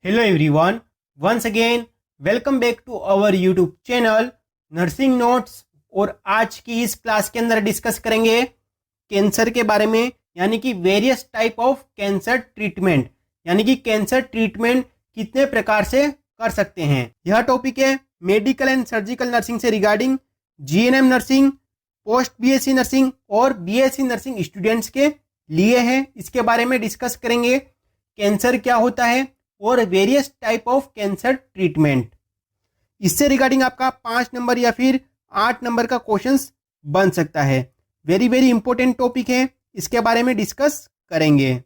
Hello everyone, once again welcome back to our YouTube channel nursing notes. और आज की इस क्लास के अंदर डिस्कस करेंगे कैंसर के बारे में, यानी कि various type of cancer treatment, यानी कि कैंसर ट्रीटमेंट कितने प्रकार से कर सकते हैं। यह टॉपिक है मेडिकल एंड सर्जिकल नर्सिंग से regarding GNM nursing, post BSc nursing और बीएससी नर्सिंग स्टूडेंट्स के लिए है। इसके बारे में डिस्कस करेंगे कैंसर क्या होता है और various type of cancer treatment. इससे रिगार्डिंग आपका 5 नंबर या फिर 8 नंबर का क्वेश्चंस बन सकता है। वेरी वेरी इंपॉर्टेंट टॉपिक है, इसके बारे में डिस्कस करेंगे।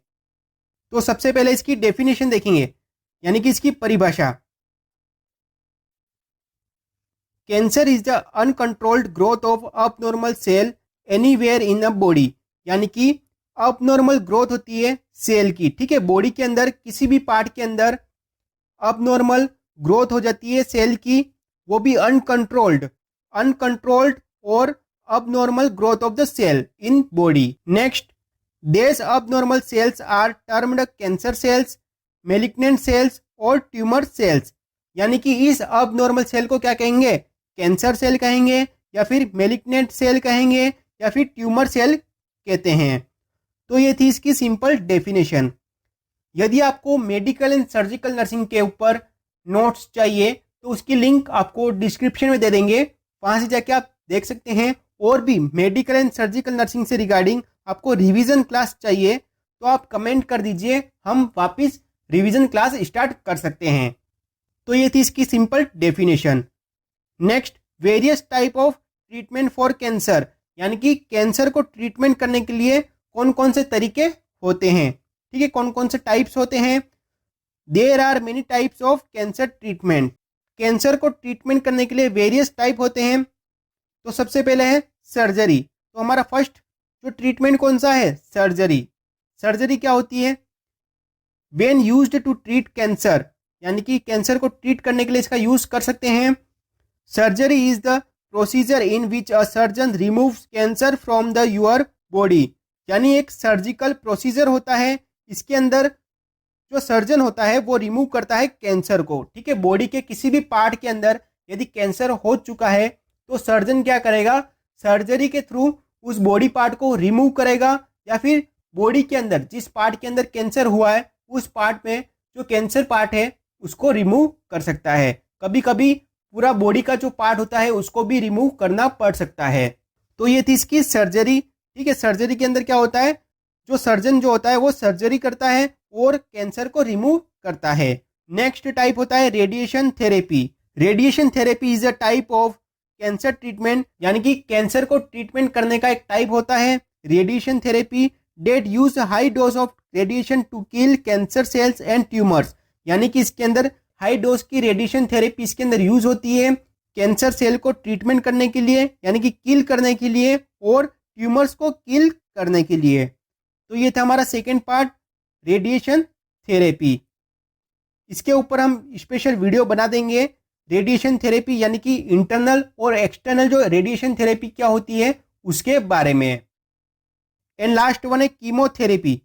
तो सबसे पहले इसकी डेफिनेशन देखेंगे, यानी कि इसकी परिभाषा। Cancer is the uncontrolled growth of abnormal cell anywhere in the body, यानी कि अबनॉर्मल ग्रोथ होती है सेल की, ठीक है। बॉडी के अंदर किसी भी पार्ट के अंदर अबनॉर्मल ग्रोथ हो जाती है सेल की, वो भी अनकंट्रोल्ड और abnormal growth of the cell in body. Next, these abnormal cells are termed cancer cells, malignant cells और ट्यूमर सेल्स, यानी कि इस abnormal सेल को क्या कहेंगे, कैंसर सेल कहेंगे या फिर मेलिग्नेंट सेल कहेंगे या फिर ट्यूमर सेल कहते हैं। तो ये थी इसकी सिंपल डेफिनेशन। यदि आपको मेडिकल एंड सर्जिकल नर्सिंग के ऊपर नोट्स चाहिए तो उसकी लिंक आपको डिस्क्रिप्शन में दे देंगे, वहां से जाके आप देख सकते हैं। और भी मेडिकल एंड सर्जिकल नर्सिंग से रिगार्डिंग आपको रिवीजन क्लास चाहिए तो आप कमेंट कर दीजिए, हम वापस रिवीजन क्लास स्टार्ट कर सकते हैं। तो ये थी इसकी simple definition. Next, various type of treatment for cancer, यानी कि कैंसर को ट्रीटमेंट करने के लिए कौन कौन से तरीके होते हैं, ठीक है, कौन कौन से टाइप्स होते हैं। There are many types of cancer treatment. Cancer को ट्रीटमेंट करने के लिए वेरियस टाइप होते हैं। तो सबसे पहले है सर्जरी। तो हमारा फर्स्ट जो ट्रीटमेंट कौन सा है, सर्जरी। सर्जरी क्या होती है, when used to treat cancer, यानी कि कैंसर को ट्रीट करने के लिए इसका यूज कर सकते हैं। Surgery is the procedure in which a surgeon removes cancer from the your body, यानी एक सर्जिकल प्रोसीजर होता है, इसके अंदर जो सर्जन होता है वो रिमूव करता है कैंसर को, ठीक है। बॉडी के किसी भी पार्ट के अंदर यदि कैंसर हो चुका है तो सर्जन क्या करेगा, सर्जरी के थ्रू उस बॉडी पार्ट को रिमूव करेगा, या फिर बॉडी के अंदर जिस पार्ट के अंदर कैंसर हुआ है उस पार्ट में जो कैंसर पार्ट है उसको रिमूव कर सकता है। कभी कभी पूरा बॉडी का जो पार्ट होता है उसको भी रिमूव करना पड़ सकता है। तो ये थी इसकी सर्जरी, ठीक है। सर्जरी के अंदर क्या होता है, जो सर्जन जो होता है वो सर्जरी करता है और कैंसर को रिमूव करता है। नेक्स्ट टाइप होता है radiation therapy. Radiation therapy is a type of cancer treatment, यानी कि कैंसर को ट्रीटमेंट करने का एक टाइप होता है radiation therapy. That use high dose of radiation to kill cancer cells and tumours, यानी कि इसके अंदर हाई डोज की रेडिएशन थेरेपी इसके अंदर यूज होती है कैंसर सेल को ट्रीटमेंट करने के लिए, यानी कि किल करने के लिए और ट्यूमर्स को किल करने के लिए। तो ये था हमारा सेकेंड पार्ट, रेडिएशन थेरेपी। इसके ऊपर हम स्पेशल वीडियो बना देंगे, रेडिएशन थेरेपी यानी कि इंटरनल और एक्सटर्नल जो रेडिएशन थेरेपी क्या होती है उसके बारे में। एंड लास्ट वन है कीमोथेरेपी,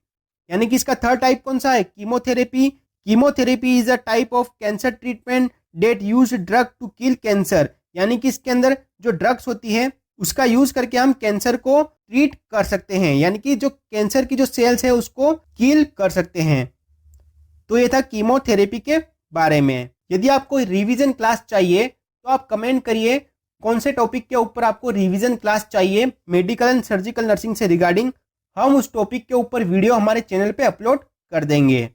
यानी कि इसका थर्ड टाइप कौन सा है, chemotherapy. Chemotherapy is a type of cancer treatment that use drug to kill cancer, यानी कि इसके अंदर जो ड्रग्स होती है उसका यूज करके हम कैंसर को ट्रीट कर सकते हैं, यानी कि जो कैंसर की जो सेल्स है उसको किल कर सकते हैं। तो ये था कीमोथेरेपी के बारे में। यदि आपको रिवीजन क्लास चाहिए तो आप कमेंट करिए कौन से टॉपिक के ऊपर आपको रिवीजन क्लास चाहिए मेडिकल एंड सर्जिकल नर्सिंग से रिगार्डिंग, हम उस टॉपिक के ऊपर वीडियो हमारे चैनल पे अपलोड कर देंगे।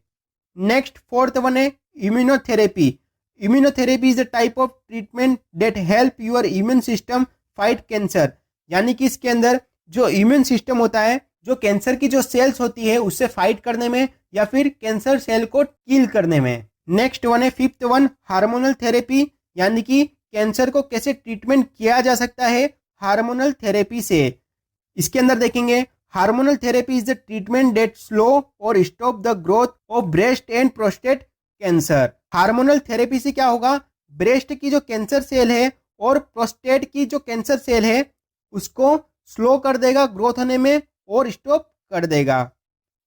नेक्स्ट फोर्थ वन है immunotherapy. Immunotherapy is a type of treatment that help your immune system fight cancer, यानी कि इसके अंदर जो इम्यून सिस्टम होता है, जो कैंसर की जो सेल्स होती है उससे फाइट करने में या फिर कैंसर सेल को किल करने में। नेक्स्ट वन है फिफ्थ वन, हार्मोनल थेरेपी, यानी कि कैंसर को कैसे ट्रीटमेंट किया जा सकता है हार्मोनल थेरेपी से। इसके अंदर देखेंगे hormonal therapy is the treatment that slow और stop the growth of breast and prostate cancer. Hormonal therapy से क्या होगा, ब्रेस्ट की जो कैंसर सेल है और प्रोस्टेट की जो कैंसर सेल है उसको स्लो कर देगा ग्रोथ होने में और स्टॉप कर देगा।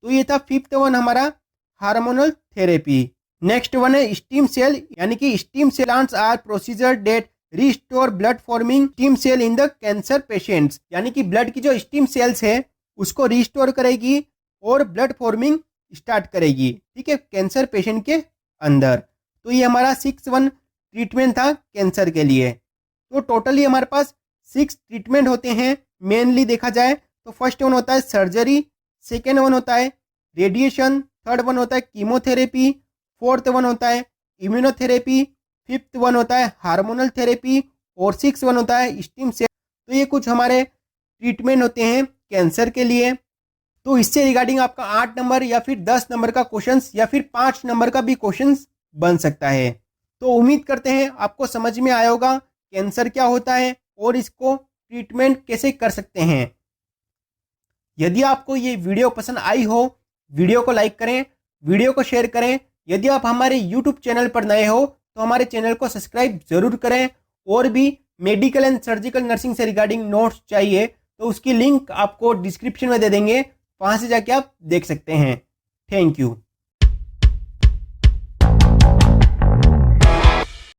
तो ये था फिफ्थ वन हमारा हार्मोनल थेरेपी। नेक्स्ट वन है स्टीम सेल, यानी कि stem cell plants are procedure that restore blood forming stem cell in the cancer patients, यानी कि ब्लड की जो स्टीम सेल्स है उसको रिस्टोर करेगी और ब्लड फॉर्मिंग स्टार्ट करेगी, ठीक है, कैंसर पेशेंट के अंदर। तो ये हमारा 6 ट्रीटमेंट था कैंसर के लिए। तो टोटली हमारे पास 6 ट्रीटमेंट होते हैं मेनली देखा जाए तो। फर्स्ट वन होता है सर्जरी, सेकेंड वन होता है रेडिएशन, थर्ड वन होता है कीमोथेरेपी, फोर्थ वन होता है इम्यूनोथेरेपी, फिफ्थ वन होता है हार्मोनल थेरेपी और 6 वन होता है स्टीम सेल। तो ये कुछ हमारे ट्रीटमेंट होते हैं कैंसर के लिए। तो इससे रिगार्डिंग आपका 8 नंबर या फिर 10 नंबर का क्वेश्चंस या फिर 5 नंबर का भी क्वेश्चंस बन सकता है। तो उम्मीद करते हैं आपको समझ में आया होगा कैंसर क्या होता है और इसको ट्रीटमेंट कैसे कर सकते हैं। यदि आपको ये वीडियो पसंद आई हो, वीडियो को लाइक करें, वीडियो को शेयर करें। यदि आप हमारे यूट्यूब चैनल पर नए हो तो हमारे चैनल को सब्सक्राइब जरूर करें। और भी मेडिकल एंड सर्जिकल नर्सिंग से रिगार्डिंग नोट्स चाहिए तो उसकी लिंक आपको डिस्क्रिप्शन में दे देंगे, वहां से जाके आप देख सकते हैं। Thank you.